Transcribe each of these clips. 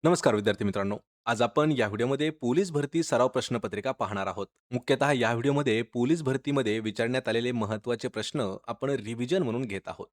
नमस्कार विद्यार्थी मित्रांनो. आज आपण या व्हिडिओमध्ये पोलीस भरती सराव प्रश्नपत्रिका पाहणार आहोत. मुख्यतः या व्हिडिओमध्ये पोलीस भरतीमध्ये विचारण्यात आलेले महत्त्वाचे प्रश्न आपण रिव्हिजन म्हणून घेत आहोत.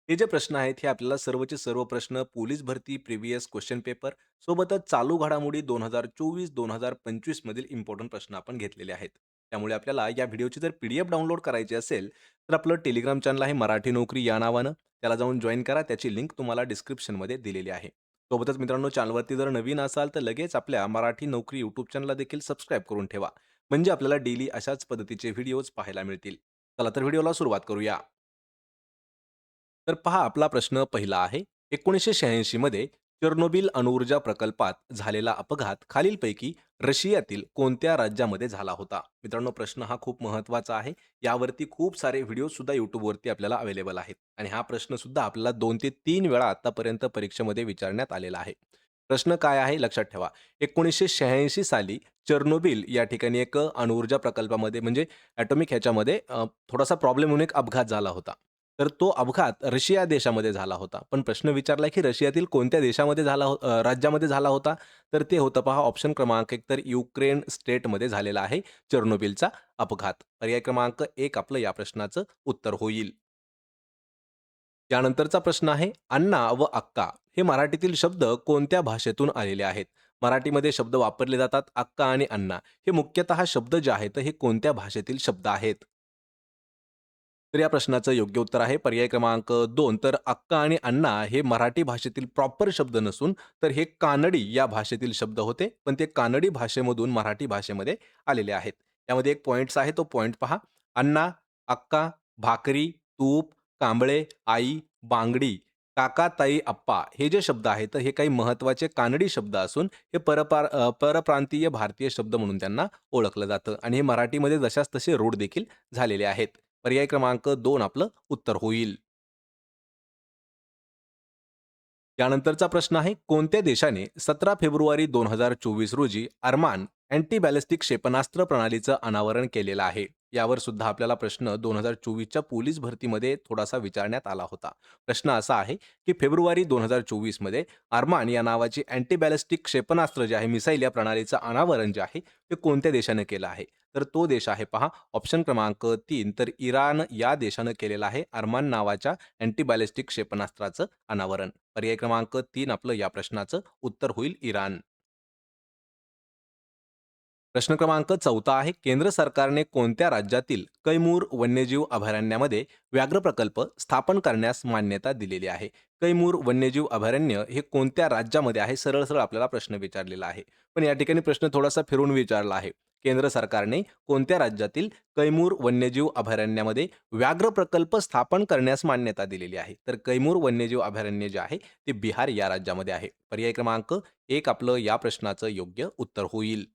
हे जे प्रश्न आहेत हे आपल्याला सर्वचे सर्व प्रश्न पोलीस भरती प्रिव्हियस क्वेश्चन पेपर सोबतच चालू घडामोडी 2024-2025 मधील इम्पोर्टंट प्रश्न आपण घेतलेले आहेत. त्यामुळे आपल्याला या व्हिडिओची जर पीडीएफ डाउनलोड करायची असेल तर आपलं टेलिग्राम चॅनल आहे मराठी नोकरी या नावानं. त्याला जाऊन जॉइन करा. त्याची लिंक तुम्हाला डिस्क्रिप्शनमध्ये दिलेली आहे. सोबतच मित्रांनो चॅनलवरती जर नवीन असाल तर लगेच आपल्या मराठी नोकरी यूट्यूब चॅनलला देखील सबस्क्राईब करून ठेवा. म्हणजे आपल्याला डेली अशाच पद्धतीचे व्हिडिओज पाहायला मिळतील. चला तर व्हिडिओला सुरुवात करूया. तर पहा आपला प्रश्न पहिला आहे. 1986 मध्ये चेर्नोबिल अणुऊर्जा प्रकल्पात झालेला अपघात खालीलपैकी रशियातील कोणत्या राज्यामध्ये झाला होता? मित्रांनो प्रश्न हा खूप महत्त्वाचा आहे. यावरती खूप सारे व्हिडिओ सुद्धा YouTubeवरती आपल्याला अवेलेबल आहेत आणि हा प्रश्न सुद्धा आपल्याला 2 ते 3 वेळा आतापर्यंत परीक्षेमध्ये विचारण्यात आलेला आहे. प्रश्न काय आहे लक्षात ठेवा. 1986 साली चेर्नोबिल या ठिकाणी एक अणुऊर्जा प्रकल्पामध्ये म्हणजे ॲटॉमिक ह्याच्यामध्ये थोडासा प्रॉब्लेम होऊन एक अपघात झाला होता. तर तो अपघात रशिया देशामध्ये झाला होता. पण प्रश्न विचारला की रशियातील कोणत्या देशामध्ये राज्यामध्ये झाला होता? तर ते होतं पहा ऑप्शन क्रमांक 1 तर युक्रेन स्टेटमध्ये झालेला आहे चेर्नोबिलचा अपघात. पर्याय क्रमांक 1 आपलं या प्रश्नाचं उत्तर होईल. यानंतरचा प्रश्न आहे, अण्णा व अक्का हे मराठीतील शब्द कोणत्या भाषेतून आलेले आहेत? मराठीमध्ये शब्द वापरले जातात अक्का आणि अण्णा. हे मुख्यतः शब्द जे आहेत हे कोणत्या भाषेतील शब्द आहेत? तर या प्रश्नाचं योग्य उत्तर आहे पर्याय क्रमांक 2 तर अक्का आणि अण्णा हे मराठी भाषेतील प्रॉपर शब्द नसून तर हे कानडी या भाषेतील शब्द होते. पण ते कानडी भाषेमधून मराठी भाषेमध्ये आलेले आहेत. त्यामध्ये एक पॉइंट्स आहे तो पॉइंट पहा. अण्णा, अक्का, भाकरी, तूप, कांबळे, आई, बांगडी, काका, ताई, आप्पा हे जे शब्द आहेत तर हे काही महत्त्वाचे कानडी शब्द असून हे परप्रांतीय भारतीय शब्द म्हणून त्यांना ओळखलं जातं आणि हे मराठीमध्ये जशास तसे रूढ देखील झालेले आहेत. पर्याय क्रमांक 2 आपलं उत्तर होईल. यानंतरचा प्रश्न आहे, कोणत्या देशाने 17 फेब्रुवारी 2024 रोजी अरमान अँटी बॅलिस्टिक क्षेपणास्त्र प्रणालीचं अनावरण केलेलं आहे? यावर सुद्धा आपल्याला प्रश्न 2024च्या पोलीस भरतीमध्ये थोडासा विचारण्यात आला होता. प्रश्न असा आहे, की फेब्रुवारी 2024 मध्ये अरमान या नावाची अँटी बॅलिस्टिक क्षेपणास्त्र जे आहे, मिसाईल या प्रणालीचं अनावरण जे आहे, ते कोणत्या देशाने केलं आहे? तर तो देश आहे पहा ऑप्शन क्रमांक 3 तर इराण या देशानं केलेलं आहे अरमान नावाच्या अँटी बॅलिस्टिक क्षेपणास्त्राचं अनावरण. पर्याय क्रमांक 3 आपलं या प्रश्नाचं उत्तर होईल इराण. प्रश्न क्रमांक 14 आहे. केंद्र सरकारने कोणत्या राज्यातील कैमूर वन्यजीव अभयारण्यामध्ये व्याघ्र प्रकल्प स्थापन करण्यास मान्यता दिलेली आहे? कैमूर वन्यजीव अभयारण्य हे कोणत्या राज्यामध्ये आहे? सरळ सरळ आपल्याला प्रश्न विचारलेला आहे. पण या ठिकाणी प्रश्न थोडासा फिरून विचारला आहे. केंद्र सरकारने कोणत्या राज्यातील कैमूर वन्यजीव अभयारण्यामध्ये व्याघ्र प्रकल्प स्थापन करण्यास मान्यता दिलेली आहे? तर कैमूर वन्यजीव अभयारण्य जे आहे ते बिहार या राज्यामध्ये आहे. पर्याय क्रमांक 1 आपलं या प्रश्नाचं योग्य उत्तर होईल.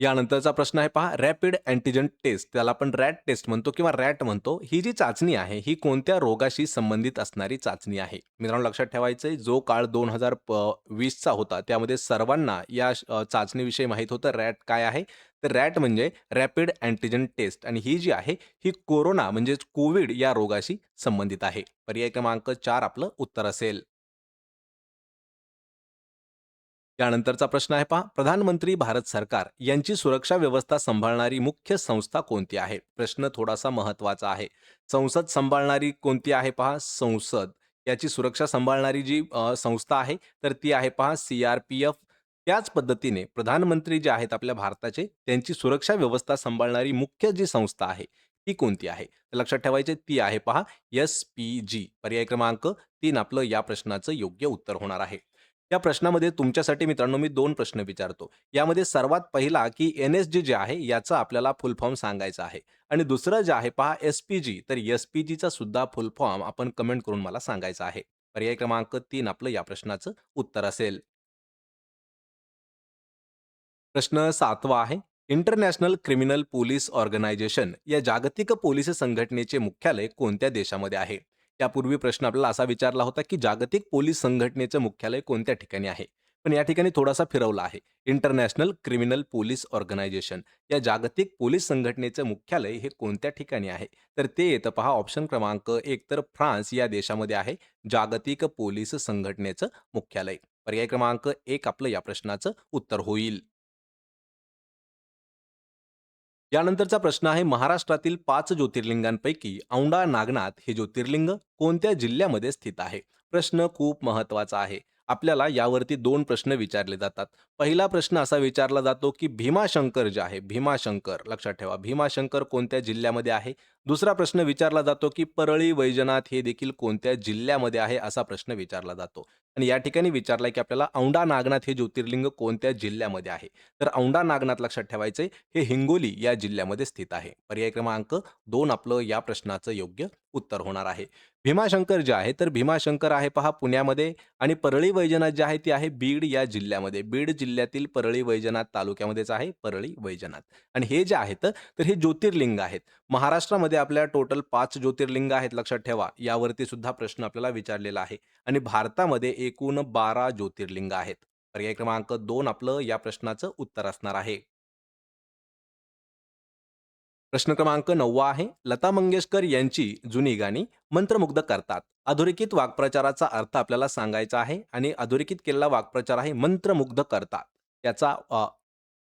यानंतरचा प्रश्न आहे पहा, रॅपिड अँटिजन टेस्ट त्याला आपण रॅट टेस्ट म्हणतो किंवा रॅट म्हणतो. ही जी चाचणी आहे, ही कोणत्या रोगाशी संबंधित असणारी चाचणी आहे? मित्रांनो लक्षात ठेवायचं आहे, जो काळ 2020 चा होता, त्यामध्ये सर्वांना या चाचणीविषयी माहीत होतं. रॅट काय आहे? तर रॅट म्हणजे रॅपिड अँटिजन टेस्ट आणि ही जी आहे, ही कोरोना म्हणजेच कोविड या रोगाशी संबंधित आहे. पर्याय क्रमांक 4 आपलं उत्तर असेल. त्यानंतरचा प्रश्न आहे पहा, प्रधानमंत्री भारत सरकार यांची सुरक्षा व्यवस्था सांभाळणारी मुख्य संस्था कोणती आहे? प्रश्न थोडासा महत्त्वाचा आहे. संसद सांभाळणारी कोणती आहे पहा, संसद. याची सुरक्षा सांभाळणारी जी संस्था आहे, तर ती आहे पहा CRPF. त्याच पद्धतीने प्रधानमंत्री जे आहेत आपल्या भारताचे, त्यांची सुरक्षा व्यवस्था सांभाळणारी मुख्य जी संस्था आहे, ती कोणती आहे? तर लक्षात ठेवायची ती आहे पहा SPG. पर्याय क्रमांक 3 आपलं या प्रश्नाचं योग्य उत्तर होणार आहे. या प्रश्नामध्ये तुमच्यासाठी मित्रांनो मी 2 प्रश्न विचारतो. यामध्ये सर्वात पहिला की NSG जे आहे याचं आपल्याला फुल फॉर्म सांगायचं आहे आणि दुसरं जे आहे पहा SPG तर SPGचा सुद्धा फुल फॉर्म आपण कमेंट करून मला सांगायचा आहे. पर्याय क्रमांक 3 आपलं या प्रश्नाचं उत्तर असेल. प्रश्न 7वा आहे. इंटरनॅशनल क्रिमिनल पोलीस ऑर्गनायझेशन या जागतिक पोलीस संघटनेचे मुख्यालय कोणत्या देशामध्ये आहे? यापूर्वी प्रश्न आपल्याला असा विचारला होता, की जागतिक पोलीस संघटनेचं मुख्यालय कोणत्या ठिकाणी आहे? पण या ठिकाणी थोडासा फिरवला आहे. इंटरनॅशनल क्रिमिनल पोलीस ऑर्गनायझेशन या जागतिक पोलीस संघटनेचं मुख्यालय हे कोणत्या ठिकाणी आहे? तर ते येतं पहा ऑप्शन क्रमांक 1 तर फ्रान्स या देशामध्ये आहे जागतिक पोलीस संघटनेचं मुख्यालय. पर्याय क्रमांक 1 आपलं या प्रश्नाचं उत्तर होईल. यानंतरचा प्रश्न आहे महाराष्ट्रातील 5 ज्योतिर्लिंगांपैकी औंढा नागनाथ हे ज्योतिर्लिंग कोणत्या जिल्ह्यामध्ये स्थित आहे? प्रश्न खूप महत्त्वाचा आहे. आपल्याला यावरती 2 प्रश्न विचारले जातात. पहिला प्रश्न असा विचारला जातो, की भीमाशंकर जे आहे, भीमाशंकर लक्षात ठेवा, भीमाशंकर कोणत्या जिल्ह्यामध्ये आहे? दुसरा प्रश्न विचारला जातो, की परळी वैजनाथ हे देखील कोणत्या जिल्ह्यामध्ये आहे? असा प्रश्न विचारला जातो. आणि या ठिकाणी विचारलाय, की आपल्याला औंढा नागनाथ हे ज्योतिर्लिंग कोणत्या जिल्ह्यामध्ये आहे? तर औंढा नागनाथ लक्षात ठेवायचंय हे हिंगोली या जिल्ह्यामध्ये स्थित आहे. पर्याय क्रमांक 2 आपलं या प्रश्नाचं योग्य उत्तर होणार आहे. भीमाशंकर जे आहे, तर भीमाशंकर आहे पहा पुण्यामध्ये आणि परळी वैजनाथ जे आहे, ती आहे बीड या जिल्ह्यामध्ये. बीड जिल्ह्यातील परळी वैजनाथ तालुक्यामध्येच आहे परळी वैजनाथ. आणि हे जे आहेत, तर हे ज्योतिर्लिंग आहेत. महाराष्ट्रामध्ये आपल्या टोटल 5 ज्योतिर्लिंग आहेत लक्षात ठेवा. यावरती सुद्धा प्रश्न आपल्याला विचारलेला आहे. आणि भारतामध्ये एकूण 12 ज्योतिर्लिंग आहेत. पर्याय क्रमांक 2 आपलं या प्रश्नाचं उत्तर असणार आहे. प्रश्न क्रमांक 9 आहे. लता मंगेशकर यांची जुनी गाणी मंत्रमुग्ध करतात. अधोरेखित वाक्प्रचाराचा अर्थ आपल्याला सांगायचा आहे आणि अधोरेखित केलेला वाक्प्रचार आहे मंत्रमुग्ध करतात. याचा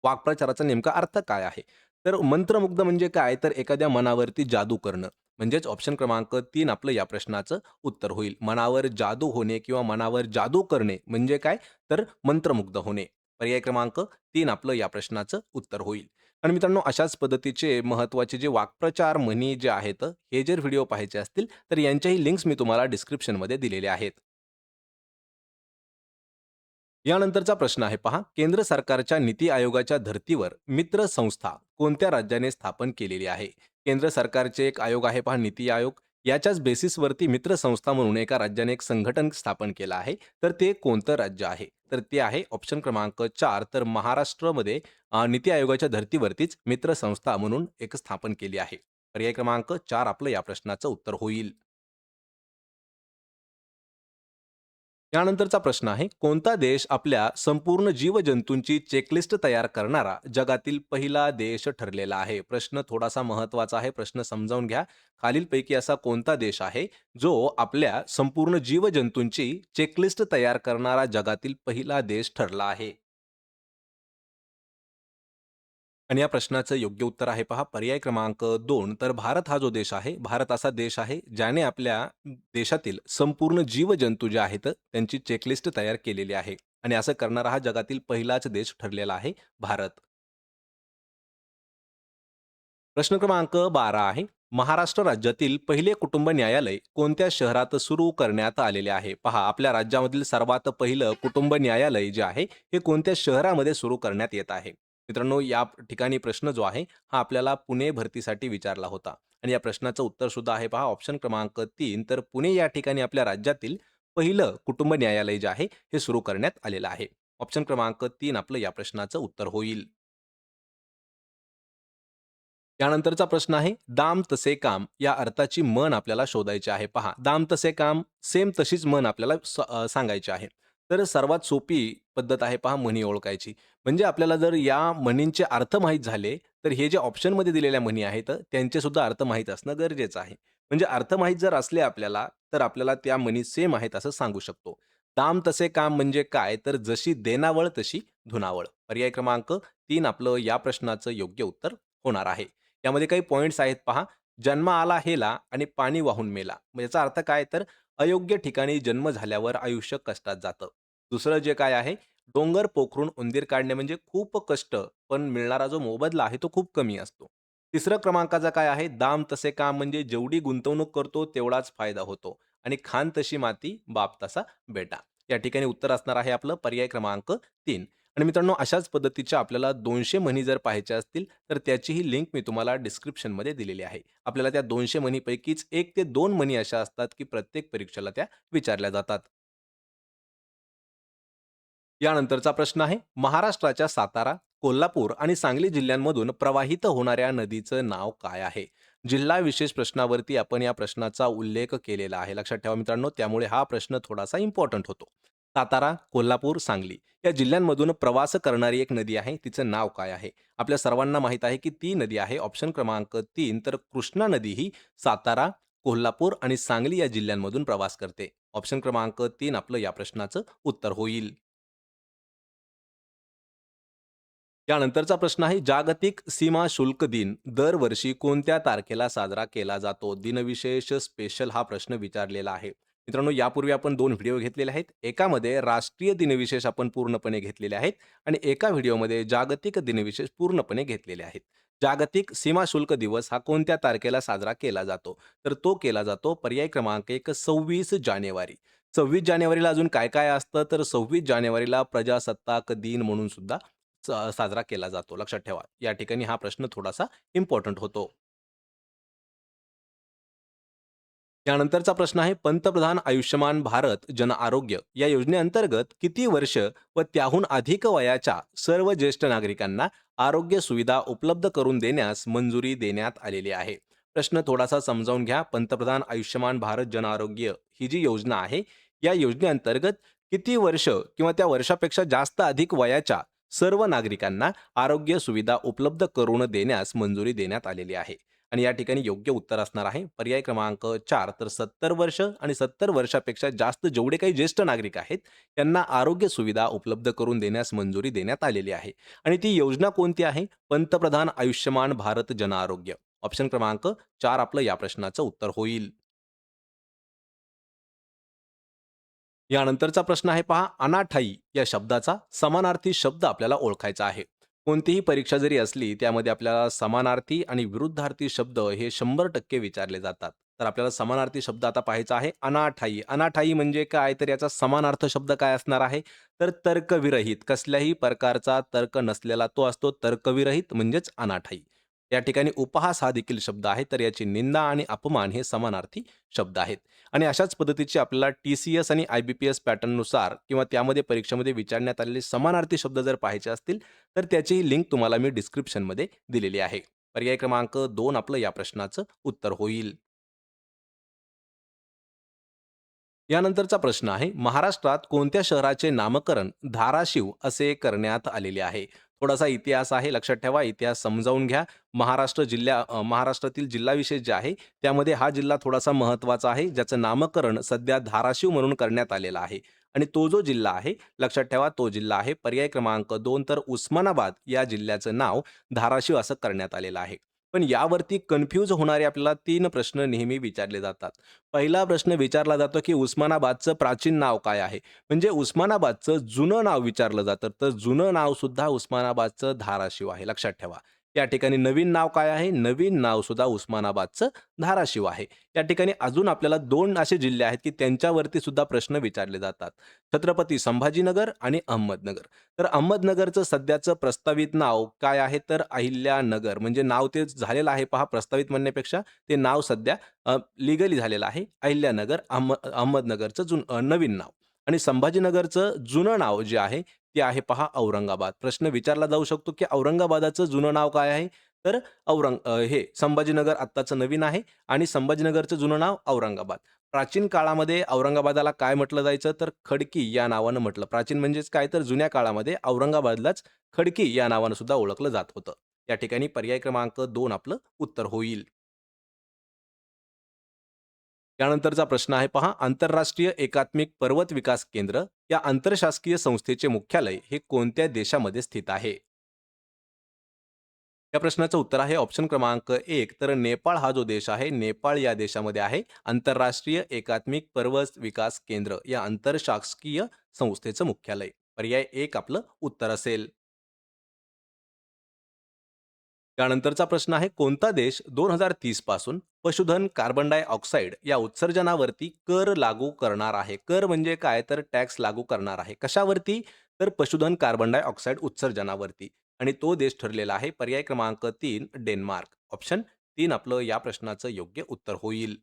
वाक्प्रचाराचा नेमका अर्थ काय आहे? तर मंत्रमुग्ध म्हणजे काय? तर एखाद्या मनावरती जादू करणं. म्हणजेच ऑप्शन क्रमांक 3 आपलं या प्रश्नाचं उत्तर होईल. मनावर जादू होणे किंवा मनावर जादू करणे म्हणजे काय? तर मंत्रमुग्ध होणे. पर्याय क्रमांक 3 आपलं या प्रश्नाचं उत्तर होईल. आणि मित्रांनो अशाच पद्धतीचे महत्त्वाचे जे वाक्प्रचार, म्हणी जे आहेत, हे जर व्हिडिओ पाहायचे असतील, तर यांच्याही लिंक्स मी तुम्हाला डिस्क्रिप्शनमध्ये दिलेल्या आहेत. यानंतरचा प्रश्न आहे पहा, केंद्र सरकारच्या नीती आयोगाच्या धर्तीवर मित्र संस्था कोणत्या राज्याने स्थापन केलेली आहे? केंद्र सरकारचे एक आयोग आहे पहा, नीती आयोग. याच्याच बेसिसवरती मित्र संस्था म्हणून एका राज्याने एक संघटन स्थापन केलं आहे. तर ते कोणतं राज्य आहे? तर ते आहे ऑप्शन क्रमांक 4 तर महाराष्ट्रामध्ये नीती आयोगाच्या धर्तीवरतीच मित्र संस्था म्हणून एक स्थापन केली आहे. पर्याय क्रमांक 4 आपलं या प्रश्नाचं उत्तर होईल. यानंतरचा प्रश्न आहे, कोणता देश आपल्या संपूर्ण जीवजंतूंची चेकलिस्ट तयार करणारा जगातील पहिला देश ठरलेला आहे? प्रश्न थोडासा महत्त्वाचा आहे. प्रश्न समजावून घ्या. खालीलपैकी असा कोणता देश आहे, जो आपल्या संपूर्ण जीवजंतूंची चेकलिस्ट तयार करणारा जगातील पहिला देश ठरला आहे? आणि या प्रश्नाचं योग्य उत्तर आहे पहा पर्याय क्रमांक 2 तर भारत हा जो देश आहे, भारत असा देश आहे ज्याने आपल्या देशातील संपूर्ण जीवजंतू जे आहेत त्यांची चेकलिस्ट तयार केलेली आहे आणि असं करणारा हा जगातील पहिलाच देश ठरलेला आहे भारत. प्रश्न क्रमांक 12 आहे. महाराष्ट्र राज्यातील पहिले कुटुंब न्यायालय कोणत्या शहरात सुरू करण्यात आलेले आहे? पहा, आपल्या राज्यामधील सर्वात पहिलं कुटुंब न्यायालय जे आहे, हे कोणत्या शहरामध्ये सुरू करण्यात येत आहे? मित्रांनो, या ठिकाणी प्रश्न जो आहे, हा आपल्याला पुणे भरतीसाठी विचारला होता आणि या प्रश्नाचं उत्तर सुद्धा आहे पहा ऑप्शन क्रमांक 3 तर पुणे या ठिकाणी आपल्या राज्यातील पहिलं कुटुंब न्यायालय जे आहे, हे सुरू करण्यात आलेलं आहे. ऑप्शन क्रमांक 3 आपलं या प्रश्नाचं उत्तर होईल. त्यानंतरचा प्रश्न आहे, दाम तसे काम या अर्थाची म्हण आपल्याला शोधायची आहे. पहा, दाम तसे काम, सेम तशीच म्हण आपल्याला सांगायची आहे. तर सर्वात सोपी पद्धत आहे पहा म्हणी ओळखायची. म्हणजे आपल्याला जर या म्हणींचे अर्थ माहीत झाले, तर हे जे ऑप्शनमध्ये दिलेल्या म्हणी आहेत, त्यांचे सुद्धा अर्थ माहीत असणं गरजेचं आहे. म्हणजे अर्थ माहीत जर असले आपल्याला, तर आपल्याला त्या म्हणी सेम आहेत असं सांगू शकतो. दाम तसे काम म्हणजे काय? तर जशी देनावळ तशी धुनावळ. पर्याय क्रमांक 3 आपलं या प्रश्नाचं योग्य उत्तर होणार आहे. यामध्ये काही पॉइंट्स आहेत पहा. जन्म आला हेला आणि पाणी वाहून मेला. मग याचा अर्थ काय तर अयोग्य ठिकाणी जन्म झाल्यावर आयुष्य कष्टात जातं. दुसरं जे काय आहे, डोंगर पोखरून उंदीर काढणे म्हणजे खूप कष्ट, पण मिळणारा जो मोबदला आहे तो खूप कमी असतो. तिसरं क्रमांकाचा काय आहे, दाम तसे काम म्हणजे जेवढी गुंतवणूक करतो तेवढाच फायदा होतो आणि खान तशी माती, बाप तसा बेटा. या ठिकाणी उत्तर असणार आहे आपलं पर्याय क्रमांक 3. आणि मित्रांनो अशाच पद्धतीच्या आपल्याला 200 म्हणी जर पाहायच्या असतील, तर त्याचीही लिंक मी तुम्हाला डिस्क्रिप्शनमध्ये दिलेली आहे. आपल्याला त्या 200 म्हणीपैकीच 1 ते 2 म्हणी अशा असतात, की प्रत्येक परीक्षेला त्या विचारल्या जातात. यानंतरचा प्रश्न आहे, महाराष्ट्राच्या सातारा, कोल्हापूर आणि सांगली जिल्ह्यांमधून प्रवाहित होणाऱ्या नदीचं नाव काय आहे? जिल्हा विशेष प्रश्नावरती आपण या प्रश्नाचा उल्लेख केलेला आहे. लक्षात ठेवा मित्रांनो, त्यामुळे हा प्रश्न थोडासा इम्पोर्टंट होतो. सातारा, कोल्हापूर, सांगली या जिल्ह्यांमधून प्रवास करणारी एक नदी आहे. तिचं नाव काय आहे? आपल्या सर्वांना माहीत आहे, की ती नदी आहे ऑप्शन क्रमांक 3 तर कृष्णा नदी ही सातारा, कोल्हापूर आणि सांगली या जिल्ह्यांमधून प्रवास करते. ऑप्शन क्रमांक 3 आपलं या प्रश्नाचं उत्तर होईल. यानंतरचा प्रश्न आहे, जागतिक सीमा शुल्क दिन दरवर्षी कोणत्या तारखेला साजरा केला जातो? दिनविशेष स्पेशल हा प्रश्न विचारलेला आहे. मित्रांनो, यापूर्वी आपण 2 व्हिडिओ घेतलेले आहेत. एकामध्ये राष्ट्रीय दिनविशेष आपण पूर्णपणे घेतलेले आहेत आणि एका व्हिडिओमध्ये जागतिक दिनविशेष पूर्णपणे घेतलेले आहेत. जागतिक सीमा शुल्क दिवस हा कोणत्या तारखेला साजरा केला जातो? तर तो केला जातो पर्याय क्रमांक 1 26 जानेवारी. 26 जानेवारीला अजून काय-काय असतं? तर 26 जानेवारीला प्रजासत्ताक दिन म्हणून सुद्धा साजरा केला जातो. लक्षात ठेवा. या ठिकाणी हा प्रश्न थोडासा इम्पोर्टंट होतो. त्यानंतरचा प्रश्न आहे, पंतप्रधान आयुष्यमान भारत जन आरोग्य या योजनेअंतर्गत किती वर्ष व त्याहून अधिक वयाच्या सर्व ज्येष्ठ नागरिकांना आरोग्य सुविधा उपलब्ध करून देण्यास मंजुरी देण्यात आलेली आहे? प्रश्न थोडासा समजावून घ्या. पंतप्रधान आयुष्यमान भारत जन आरोग्य ही जी योजना आहे, या योजनेअंतर्गत किती वर्ष किंवा त्या वर्षापेक्षा जास्त अधिक वयाच्या सर्व नागरिकांना आरोग्य सुविधा उपलब्ध करून देण्यास मंजुरी देण्यात आलेली आहे? आणि या ठिकाणी योग्य उत्तर असणार आहे पर्याय क्रमांक 4 तर 70 वर्ष आणि 70 वर्षापेक्षा जास्त जेवढे काही ज्येष्ठ नागरिक आहेत, त्यांना आरोग्य सुविधा उपलब्ध करून देण्यास मंजुरी देण्यात आलेली आहे. आणि ती योजना कोणती आहे? पंतप्रधान आयुष्यमान भारत जन आरोग्य. ऑप्शन क्रमांक 4 आपलं या प्रश्नाचं उत्तर होईल. यानंतरचा प्रश्न आहे पहा, अनाठायी या शब्दाचा समानार्थी शब्द आपल्याला ओळखायचा आहे. कोणतीही परीक्षा जरी असली, त्यामध्ये आपल्याला समानार्थी आणि विरुद्धार्थी शब्द हे 100% विचारले जातात. तर आपल्याला समानार्थी शब्द आता पाहायचा आहे अनाठायी. अनाठायी म्हणजे काय? तर याचा समानार्थ शब्द काय असणार आहे? तर तर्कविरहित. कसल्याही प्रकारचा तर्क नसलेला तो असतो तर्कविरहित म्हणजेच अनाठायी. या ठिकाणी उपहास हा देखील शब्द आहे, तर याची निंदा आणि अपमान हे समानार्थी शब्द आहेत. आणि अशाच पद्धतीची आपल्याला टी-सी-एस आणि आय-बी-पी-एस पॅटर्ननुसार किंवा त्यामध्ये परीक्षेमध्ये विचारण्यात आलेले समानार्थी शब्द जर पाहायचे असतील, तर त्याचीही लिंक तुम्हाला मी डिस्क्रिप्शनमध्ये दिलेली आहे. पर्याय क्रमांक 2 आपलं या प्रश्नाचं उत्तर होईल. यानंतरचा प्रश्न आहे, महाराष्ट्रात कोणत्या शहराचे नामकरण धाराशिव असे करण्यात आलेले आहे? थोडासा इतिहास आहे, लक्षात ठेवा. इतिहास समजावून घ्या. महाराष्ट्रातील जिल्हाविशेष जे आहे, त्यामध्ये हा जिल्हा थोडासा महत्त्वाचा आहे, ज्याचं नामकरण सध्या धाराशिव म्हणून करण्यात आलेलं आहे. आणि तो जो जिल्हा आहे, लक्षात ठेवा, तो जिल्हा आहे पर्याय क्रमांक 2 तर उस्मानाबाद या जिल्ह्याचं नाव धाराशिव असं करण्यात आलेलं आहे. पण यावरती कन्फ्यूज होणारे आपल्याला 3 प्रश्न नेहमी विचारले जातात. पहिला प्रश्न विचारला जातो, की उस्मानाबादचं प्राचीन नाव काय आहे? म्हणजे उस्मानाबादचं जुनं नाव विचारलं जातं. तर जुनं नाव सुद्धा उस्मानाबादचं धाराशिव आहे. लक्षात ठेवा. या ठिकाणी नवीन नाव काय आहे? नवीन नाव सुद्धा उस्मानाबादचं धाराशिव आहे. या ठिकाणी अजून आपल्याला 2 असे जिल्हे आहेत, की त्यांच्यावरती सुद्धा प्रश्न विचारले जातात. छत्रपती संभाजीनगर आणि अहमदनगर. तर अहमदनगरचं सध्याचं प्रस्तावित नाव काय आहे? तर अहिल्यानगर. म्हणजे नाव ते झालेलं आहे पहा, प्रस्तावित म्हणण्यापेक्षा ते नाव सध्या लीगली झालेलं आहे. अहिल्यानगर अहमदनगरचं नवीन नाव आणि संभाजीनगरचं जुनं नाव जे आहे, ते आहे पहा औरंगाबाद. प्रश्न विचारला जाऊ शकतो, की औरंगाबादाचं जुनं नाव काय आहे? तर हे संभाजीनगर आत्ताचं नवीन आहे आणि संभाजीनगरचं जुनं नाव औरंगाबाद. प्राचीन काळामध्ये औरंगाबादाला काय म्हटलं जायचं? तर खडकी या नावानं म्हटलं. प्राचीन म्हणजेच काय? तर जुन्या काळामध्ये औरंगाबादलाच खडकी या नावानं सुद्धा ओळखलं जात होतं. या ठिकाणी पर्याय क्रमांक 2 आपलं उत्तर होईल. त्यानंतरचा प्रश्न आहे पहा, आंतरराष्ट्रीय एकात्मिक पर्वत विकास केंद्र या आंतरशासकीय संस्थेचे मुख्यालय हे कोणत्या देशामध्ये स्थित आहे? या प्रश्नाचं उत्तर आहे ऑप्शन क्रमांक 1 तर नेपाळ हा जो देश आहे, नेपाळ या देशामध्ये आहे आंतरराष्ट्रीय एकात्मिक पर्वत विकास केंद्र या आंतरशासकीय संस्थेचं मुख्यालय. पर्याय 1 आपलं उत्तर असेल. त्यानंतरचा प्रश्न आहे, कोणता देश 2030 पासून पशुधन कार्बन डायऑक्साईड या उत्सर्जनावरती कर लागू करणार आहे? कर म्हणजे काय? तर टॅक्स लागू करणार आहे. कशावरती? तर पशुधन कार्बन डायऑक्साईड उत्सर्जनावरती. आणि तो देश ठरलेला आहे पर्याय क्रमांक 3 डेन्मार्क. ऑप्शन 3 आपलं या प्रश्नाचं योग्य उत्तर होईल.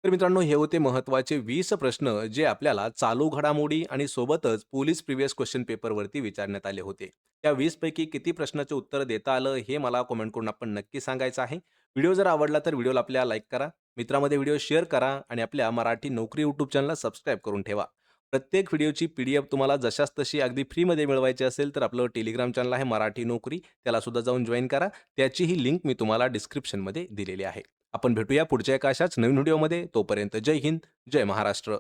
तर मित्रांनो, हे होते महत्त्वाचे 20 प्रश्न जे आपल्याला चालू घडामोडी आणि सोबतच पोलीस प्रिव्हियस क्वेश्चन पेपरवरती विचारण्यात आले होते. त्या 20 पैकी किती प्रश्नाचे उत्तर देता आलं हे मला कमेंट करून आपण नक्की सांगायचं आहे. व्हिडिओ जर आवडला तर व्हिडिओला आपल्या लाईक करा, मित्रामध्ये व्हिडिओ शेअर करा आणि आपल्या मराठी नोकरी यूट्यूब चॅनलला सबस्क्राईब करून ठेवा. प्रत्येक व्हिडिओची पी-डी-एफ तुम्हाला जशास तशी अगदी फ्रीमध्ये मिळवायची असेल, तर आपलं टेलिग्राम चॅनल आहे मराठी नोकरी. त्याला सुद्धा जाऊन जॉइन करा. त्याचीही लिंक मी तुम्हाला डिस्क्रिप्शनमध्ये दिलेली आहे. आपण भेटूया पुढच्या एका अशाच नवीन व्हिडिओमध्ये. तोपर्यंत जय हिंद, जय महाराष्ट्र.